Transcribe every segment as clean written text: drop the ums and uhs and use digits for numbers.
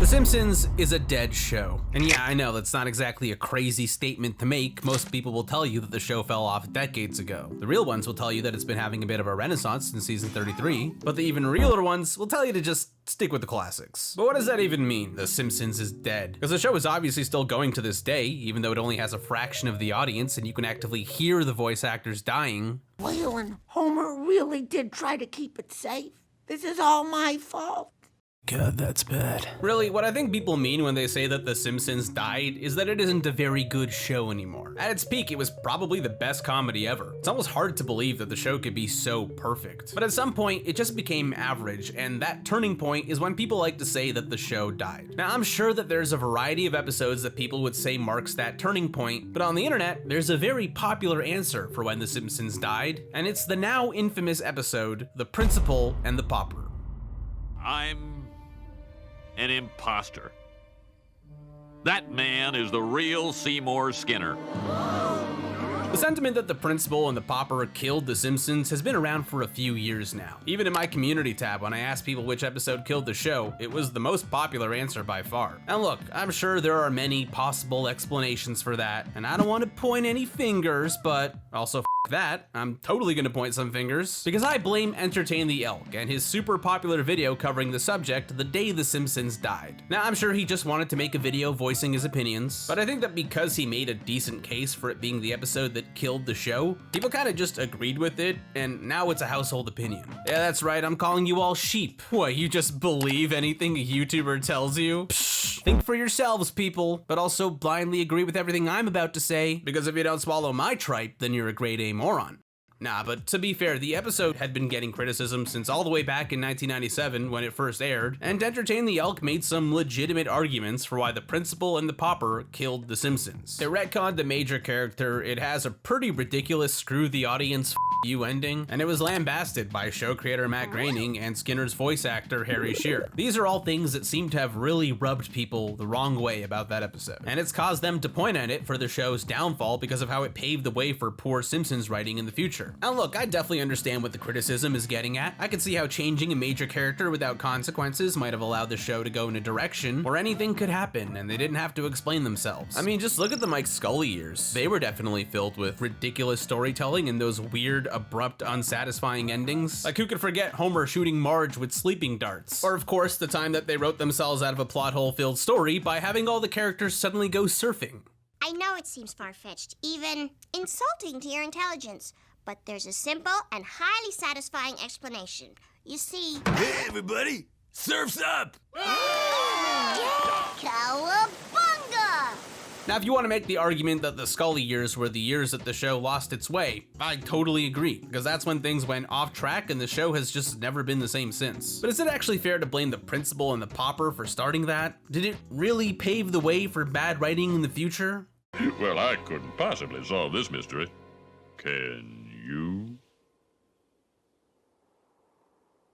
Simpsons is a dead show. And yeah, I know that's not exactly a crazy statement to make. Most people will tell you that the show fell off decades ago. The real ones will tell you that it's been having a bit of a renaissance in season 33, but the even realer ones will tell you to just stick with the classics. But what does that even mean, The Simpsons is dead? Because the show is obviously still going to this day, even though it only has a fraction of the audience and you can actively hear the voice actors dying. Waylon, Homer really did try to keep it safe. This is all my fault. God, that's bad. Really, what I think people mean when they say that The Simpsons died is that it isn't a very good show anymore. At its peak, it was probably the best comedy ever. It's almost hard to believe that the show could be so perfect. But at some point, it just became average, and that turning point is when people like to say that the show died. Now, I'm sure that there's a variety of episodes that people would say marks that turning point, but on the internet, there's a very popular answer for when The Simpsons died, and it's the now infamous episode, The Principal and the Pauper. I'm an imposter. That man is the real Seymour Skinner. The sentiment that the principal and the pauper killed The Simpsons has been around for a few years now. Even in my community tab, when I asked people which episode killed the show, it was the most popular answer by far. And look, I'm sure there are many possible explanations for that, and I don't want to point any fingers, but also that, I'm totally gonna point some fingers, because I blame Entertain the Elk and his super popular video covering the subject the day The Simpsons died. Now, I'm sure he just wanted to make a video voicing his opinions, but I think that because he made a decent case for it being the episode that killed the show, people kind of just agreed with it, and now it's a household opinion. Yeah, that's right, I'm calling you all sheep. What, you just believe anything a YouTuber tells you? Psh, think for yourselves, people, but also blindly agree with everything I'm about to say, because if you don't swallow my tripe, then you're a grade A moron. Nah, but to be fair, the episode had been getting criticism since all the way back in 1997 when it first aired, and Entertain the Elk made some legitimate arguments for why the principal and the pauper killed The Simpsons. It retconned the major character, it has a pretty ridiculous screw the audience you ending, and it was lambasted by show creator Matt Groening and Skinner's voice actor Harry Shearer. These are all things that seem to have really rubbed people the wrong way about that episode, and it's caused them to point at it for the show's downfall because of how it paved the way for poor Simpsons writing in the future. Now look, I definitely understand what the criticism is getting at. I can see how changing a major character without consequences might have allowed the show to go in a direction where anything could happen and they didn't have to explain themselves. I mean, just look at the Mike Scully years. They were definitely filled with ridiculous storytelling and those weird, abrupt, unsatisfying endings. Like, who could forget Homer shooting Marge with sleeping darts? Or of course, the time that they wrote themselves out of a plot hole filled story by having all the characters suddenly go surfing. I know it seems far-fetched, even insulting to your intelligence, but there's a simple and highly satisfying explanation. You see... Hey, everybody! Surf's up! Cowabunga! Now, if you want to make the argument that the Scully years were the years that the show lost its way, I totally agree, because that's when things went off track and the show has just never been the same since. But is it actually fair to blame the principal and the pauper for starting that? Did it really pave the way for bad writing in the future? Well, I couldn't possibly solve this mystery. Can you?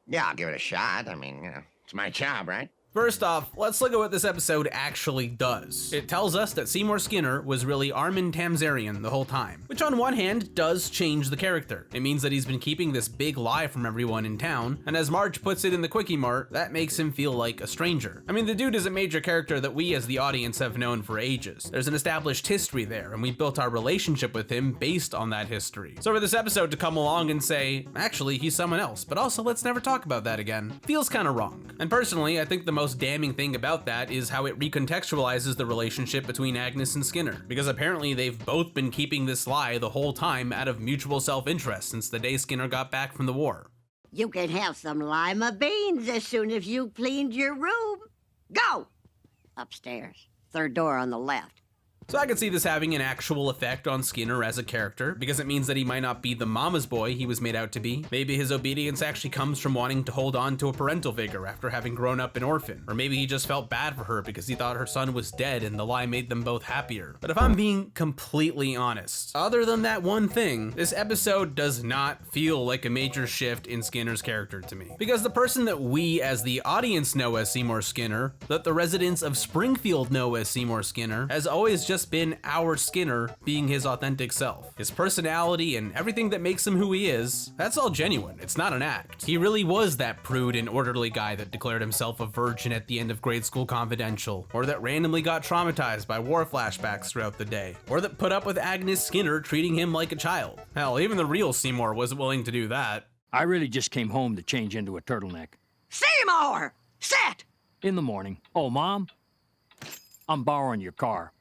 Yeah, I'll give it a shot. I mean, it's my job, right? First off, let's look at what this episode actually does. It tells us that Seymour Skinner was really Armin Tamzarian the whole time, which on one hand does change the character. It means that he's been keeping this big lie from everyone in town, and as Marge puts it in the Quickie Mart, that makes him feel like a stranger. I mean, the dude is a major character that we as the audience have known for ages. There's an established history there, and we built our relationship with him based on that history. So for this episode to come along and say, actually, he's someone else, but also let's never talk about that again, feels kind of wrong. And personally, I think the most damning thing about that is how it recontextualizes the relationship between Agnes and Skinner, because apparently they've both been keeping this lie the whole time out of mutual self-interest since the day Skinner got back from the war. You can have some lima beans as soon as you cleaned your room. Go! Upstairs. Third door on the left. So I could see this having an actual effect on Skinner as a character, because it means that he might not be the mama's boy he was made out to be. Maybe his obedience actually comes from wanting to hold on to a parental figure after having grown up an orphan. Or maybe he just felt bad for her because he thought her son was dead and the lie made them both happier. But if I'm being completely honest, other than that one thing, this episode does not feel like a major shift in Skinner's character to me. Because the person that we as the audience know as Seymour Skinner, that the residents of Springfield know as Seymour Skinner, has always just just been our Skinner being his authentic self. His personality and everything that makes him who he is, that's all genuine. It's not an act. He really was that prude and orderly guy that declared himself a virgin at the end of Grade School Confidential, or that randomly got traumatized by war flashbacks throughout the day, or that put up with Agnes Skinner treating him like a child. Hell, even the real Seymour wasn't willing to do that. I really just came home to change into a turtleneck. Seymour! Sit! In the morning. Oh, Mom? I'm borrowing your car.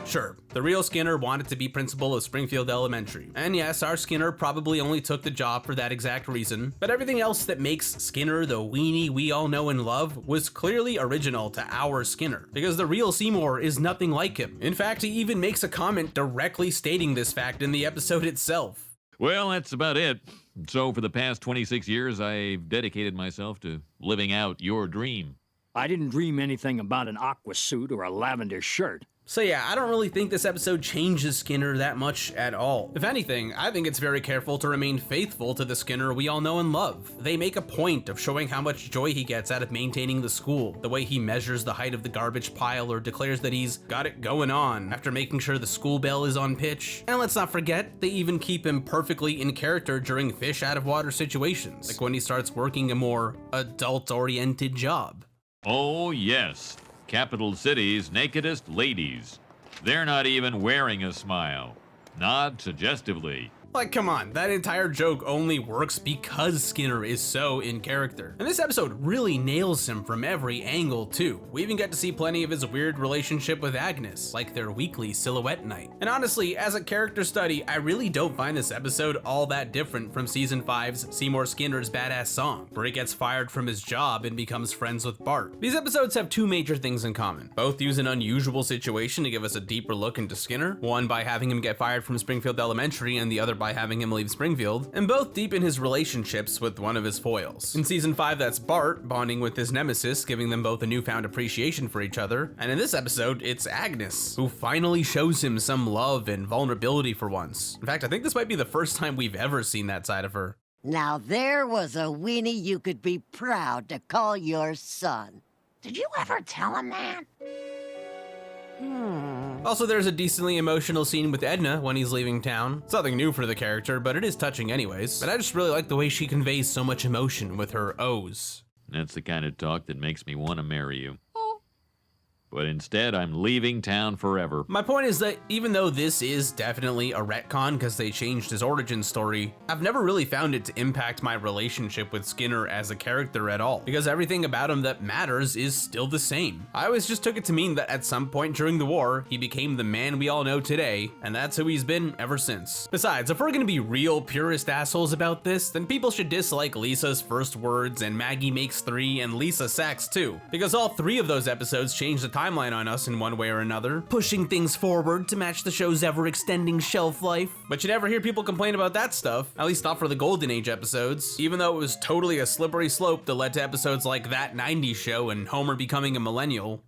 Sure, the real Skinner wanted to be principal of Springfield Elementary. And yes, our Skinner probably only took the job for that exact reason, but everything else that makes Skinner the weenie we all know and love was clearly original to our Skinner, because the real Seymour is nothing like him. In fact, he even makes a comment directly stating this fact in the episode itself. Well, that's about it. So for the past 26 years, I've dedicated myself to living out your dream. I didn't dream anything about an aqua suit or a lavender shirt. So yeah, I don't really think this episode changes Skinner that much at all. If anything, I think it's very careful to remain faithful to the Skinner we all know and love. They make a point of showing how much joy he gets out of maintaining the school, the way he measures the height of the garbage pile or declares that he's got it going on after making sure the school bell is on pitch. And let's not forget, they even keep him perfectly in character during fish out of water situations, like when he starts working a more adult-oriented job. Oh, yes. Capital City's nakedest ladies. They're not even wearing a smile. Nod suggestively. Like, come on, that entire joke only works because Skinner is so in character. And this episode really nails him from every angle, too. We even get to see plenty of his weird relationship with Agnes, like their weekly silhouette night. And honestly, as a character study, I really don't find this episode all that different from Season 5's Seymour Skinner's Badass Song, where he gets fired from his job and becomes friends with Bart. These episodes have two major things in common. Both use an unusual situation to give us a deeper look into Skinner, one by having him get fired from Springfield Elementary and the other by having him leave Springfield, and both deepen his relationships with one of his foils. In Season 5, that's Bart, bonding with his nemesis, giving them both a newfound appreciation for each other, and in this episode, it's Agnes, who finally shows him some love and vulnerability for once. In fact, I think this might be the first time we've ever seen that side of her. Now there was a weenie you could be proud to call your son. Did you ever tell him that? Also, there's a decently emotional scene with Edna when he's leaving town. It's nothing new for the character, but it is touching anyways. But I just really like the way she conveys so much emotion with her O's. That's the kind of talk that makes me want to marry you. But instead, I'm leaving town forever. My point is that even though this is definitely a retcon because they changed his origin story, I've never really found it to impact my relationship with Skinner as a character at all, because everything about him that matters is still the same. I always just took it to mean that at some point during the war, he became the man we all know today, and that's who he's been ever since. Besides, if we're gonna be real purist assholes about this, then people should dislike Lisa's first words and Maggie Makes 3 and Lisa Sacks too, because all three of those episodes changed the timeline on us in one way or another, pushing things forward to match the show's ever-extending shelf life. But you never hear people complain about that stuff, at least not for the Golden Age episodes, even though it was totally a slippery slope that led to episodes like That 90s Show and Homer becoming a millennial.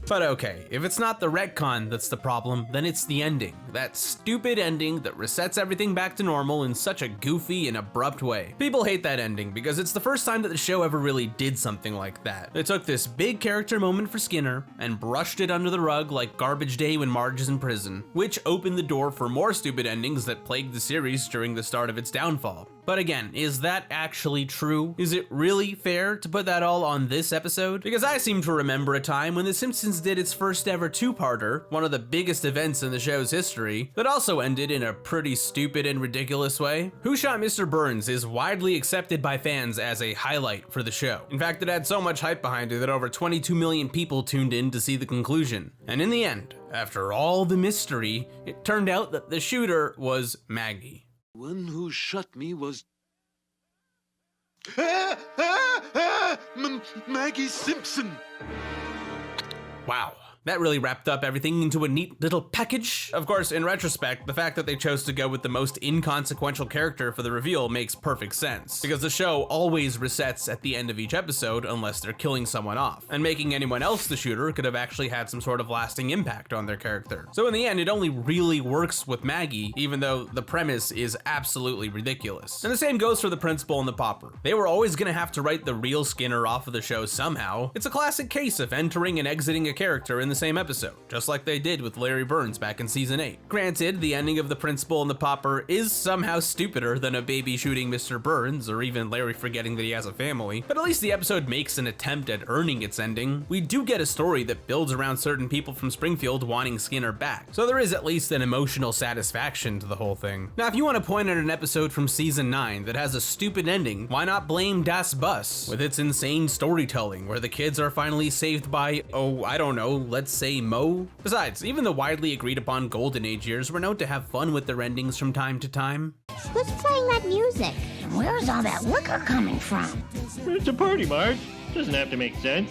But okay, if it's not the retcon that's the problem, then it's the ending. That stupid ending that resets everything back to normal in such a goofy and abrupt way. People hate that ending because it's the first time that the show ever really did something like that. It took this big character moment for Skinner and brushed it under the rug like Garbage Day when Marge is in prison, which opened the door for more stupid endings that plagued the series during the start of its downfall. But again, is that actually true? Is it really fair to put that all on this episode? Because I seem to remember a time when The Simpsons did its first ever two-parter, one of the biggest events in the show's history, that also ended in a pretty stupid and ridiculous way. Who Shot Mr. Burns is widely accepted by fans as a highlight for the show. In fact, it had so much hype behind it that over 22 million people tuned in to see the conclusion. And in the end, after all the mystery, it turned out that the shooter was Maggie. One who shot me was... Maggie Simpson! Wow. That really wrapped up everything into a neat little package. Of course, in retrospect, the fact that they chose to go with the most inconsequential character for the reveal makes perfect sense, because the show always resets at the end of each episode unless they're killing someone off, and making anyone else the shooter could have actually had some sort of lasting impact on their character. So in the end, it only really works with Maggie, even though the premise is absolutely ridiculous. And the same goes for the principal and the pauper. They were always gonna have to write the real Skinner off of the show somehow. It's a classic case of entering and exiting a character in the same episode, just like they did with Larry Burns back in season 8. Granted, the ending of the principal and the pauper is somehow stupider than a baby shooting Mr. Burns, or even Larry forgetting that he has a family, but at least the episode makes an attempt at earning its ending. We do get a story that builds around certain people from Springfield wanting Skinner back, so there is at least an emotional satisfaction to the whole thing. Now, if you want to point at an episode from season 9 that has a stupid ending, why not blame Das Bus with its insane storytelling where the kids are finally saved by, oh, I don't know, let's say Mo? Besides, even the widely agreed upon Golden Age years were known to have fun with their endings from time to time. Who's playing that music? And where's all that liquor coming from? It's a party, Marge. Doesn't have to make sense.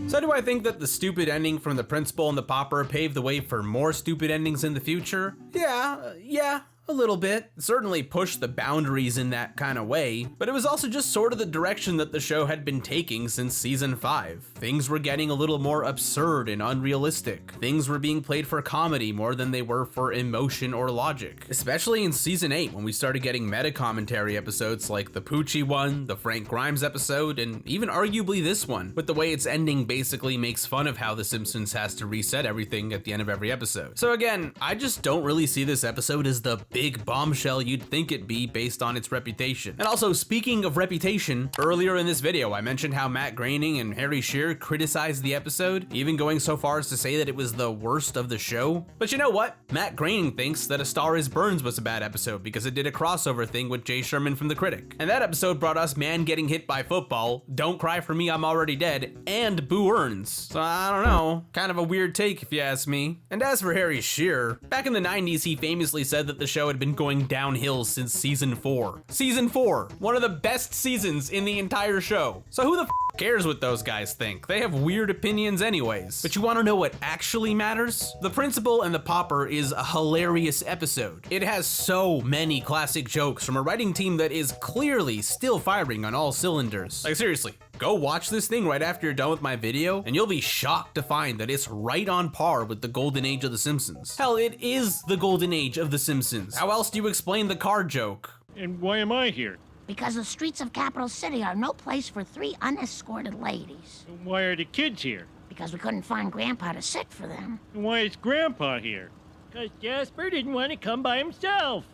So do I think that the stupid ending from the principal and the pauper paved the way for more stupid endings in the future? Yeah, a little bit. It certainly pushed the boundaries in that kind of way, but it was also just sort of the direction that the show had been taking since season 5. Things were getting a little more absurd and unrealistic. Things were being played for comedy more than they were for emotion or logic. Especially in season 8, when we started getting meta-commentary episodes like the Poochie one, the Frank Grimes episode, and even arguably this one, with the way its ending basically makes fun of how The Simpsons has to reset everything at the end of every episode. So again, I just don't really see this episode as the big bombshell you'd think it'd be based on its reputation. And also, speaking of reputation, earlier in this video I mentioned how Matt Groening and Harry Shearer criticized the episode, even going so far as to say that it was the worst of the show. But you know what? Matt Groening thinks that A Star Is Burns was a bad episode because it did a crossover thing with Jay Sherman from The Critic. And that episode brought us Man Getting Hit by Football, Don't Cry For Me I'm Already Dead, and Boo Earns. So I don't know, kind of a weird take if you ask me. And as for Harry Shearer, back in the 90s he famously said that the show had been going downhill since season 4. Season 4, one of the best seasons in the entire show. So who the cares what those guys think? They have weird opinions anyways. But you want to know what actually matters? The Principal and the Pauper is a hilarious episode. It has so many classic jokes from a writing team that is clearly still firing on all cylinders. Like seriously, go watch this thing right after you're done with my video, and you'll be shocked to find that it's right on par with the golden age of The Simpsons. Hell, it is the golden age of The Simpsons. How else do you explain the car joke? And why am I here? Because the streets of Capital City are no place for 3 unescorted ladies. And why are the kids here? Because we couldn't find Grandpa to sit for them. And why is Grandpa here? Because Jasper didn't want to come by himself.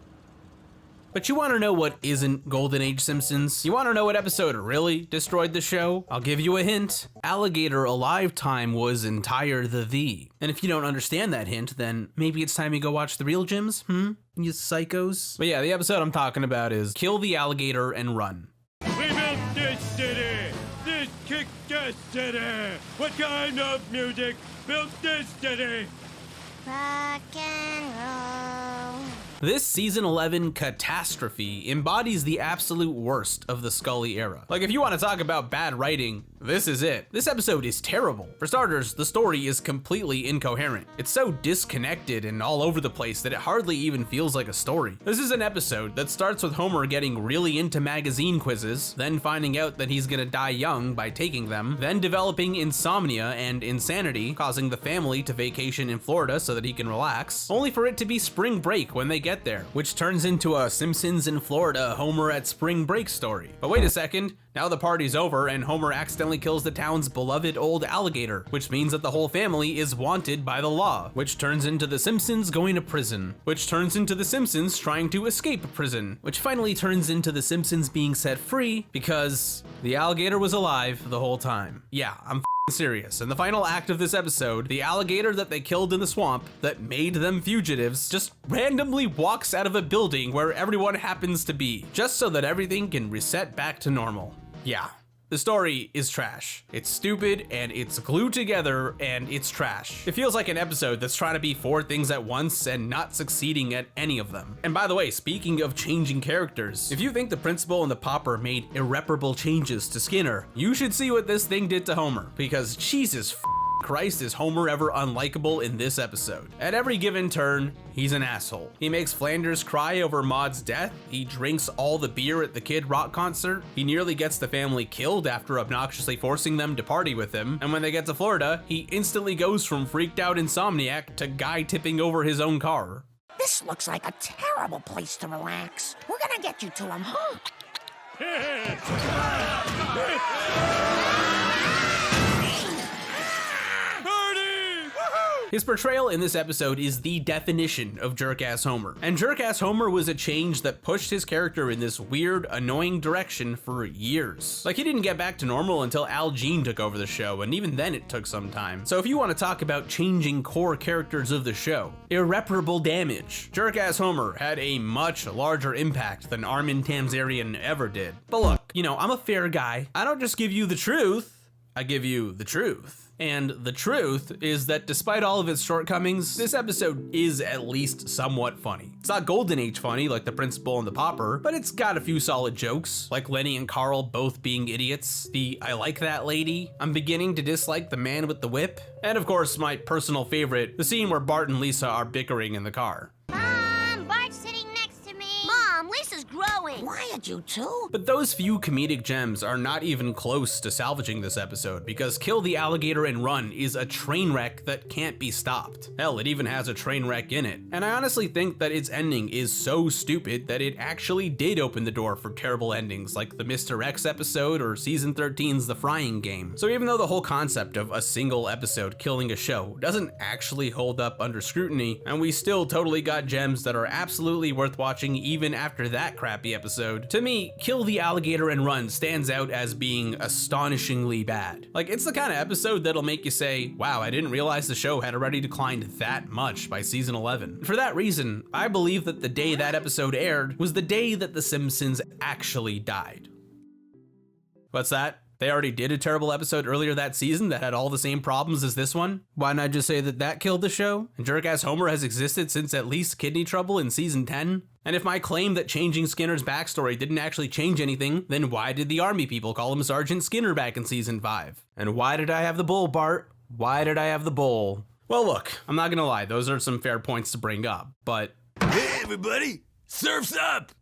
But you want to know what isn't Golden Age Simpsons? You want to know what episode really destroyed the show? I'll give you a hint. Alligator Alive Time was entire the. And if you don't understand that hint, then maybe it's time you go watch The Real Gyms, you psychos? But yeah, the episode I'm talking about is Kill the Alligator and Run. We built this city! This kick-ass city! What kind of music built this city? Rock and roll. This season 11 catastrophe embodies the absolute worst of the Scully era. Like, if you want to talk about bad writing, this is it. This episode is terrible. For starters, the story is completely incoherent. It's so disconnected and all over the place that it hardly even feels like a story. This is an episode that starts with Homer getting really into magazine quizzes, then finding out that he's gonna die young by taking them, then developing insomnia and insanity, causing the family to vacation in Florida so that he can relax, only for it to be spring break when they get there, which turns into a Simpsons in Florida Homer at spring break story. But wait a second, now the party's over and Homer accidentally kills the town's beloved old alligator, which means that the whole family is wanted by the law, which turns into the Simpsons going to prison, which turns into the Simpsons trying to escape prison, which finally turns into the Simpsons being set free because the alligator was alive the whole time. Yeah, I'm serious. In the final act of this episode, the alligator that they killed in the swamp that made them fugitives just randomly walks out of a building where everyone happens to be, just so that everything can reset back to normal. Yeah. The story is trash. It's stupid and it's glued together and it's trash. It feels like an episode that's trying to be 4 things at once and not succeeding at any of them. And by the way, speaking of changing characters, if you think the Principal and the Pauper made irreparable changes to Skinner, you should see what this thing did to Homer, because Jesus Christ is Homer ever unlikable in this episode? At every given turn, he's an asshole. He makes Flanders cry over Maude's death. He drinks all the beer at the Kid Rock concert. He nearly gets the family killed after obnoxiously forcing them to party with him. And when they get to Florida, he instantly goes from freaked out insomniac to guy tipping over his own car. This looks like a terrible place to relax. We're gonna get you to him, huh? His portrayal in this episode is the definition of jerk-ass Homer. And jerk-ass Homer was a change that pushed his character in this weird, annoying direction for years. Like, he didn't get back to normal until Al Jean took over the show, and even then it took some time. So if you want to talk about changing core characters of the show, irreparable damage, jerk-ass Homer had a much larger impact than Armin Tamzarian ever did. But look, you know, I'm a fair guy. I don't just give you the truth, I give you the truth. And the truth is that despite all of its shortcomings, this episode is at least somewhat funny. It's not Golden Age funny like the Principal and the Pauper, but it's got a few solid jokes, like Lenny and Carl both being idiots, the I like that lady, I'm beginning to dislike the man with the whip, and of course my personal favorite, the scene where Bart and Lisa are bickering in the car. Mom, Bart's sitting next to me. Mom, Lisa's growing. Quiet, you two. But those few comedic gems are not even close to salvaging this episode, because Kill the Alligator and Run is a train wreck that can't be stopped. Hell, it even has a train wreck in it. And I honestly think that its ending is so stupid that it actually did open the door for terrible endings like the Mr. X episode or season 13's The Frying Game. So even though the whole concept of a single episode killing a show doesn't actually hold up under scrutiny, and we still totally got gems that are absolutely worth watching even after that crappy episode, to me, Kill the Alligator and Run stands out as being astonishingly bad. Like, it's the kind of episode that'll make you say, wow, I didn't realize the show had already declined that much by season 11. For that reason, I believe that the day that episode aired was the day that The Simpsons actually died. What's that? They already did a terrible episode earlier that season that had all the same problems as this one? Why not just say that that killed the show? And jerk-ass Homer has existed since at least Kidney Trouble in season 10? And if my claim that changing Skinner's backstory didn't actually change anything, then why did the army people call him Sergeant Skinner back in season 5? And why did I have the bull, Bart? Why did I have the bull? Well, look, I'm not gonna lie, those are some fair points to bring up, but... Hey, everybody! Surf's up!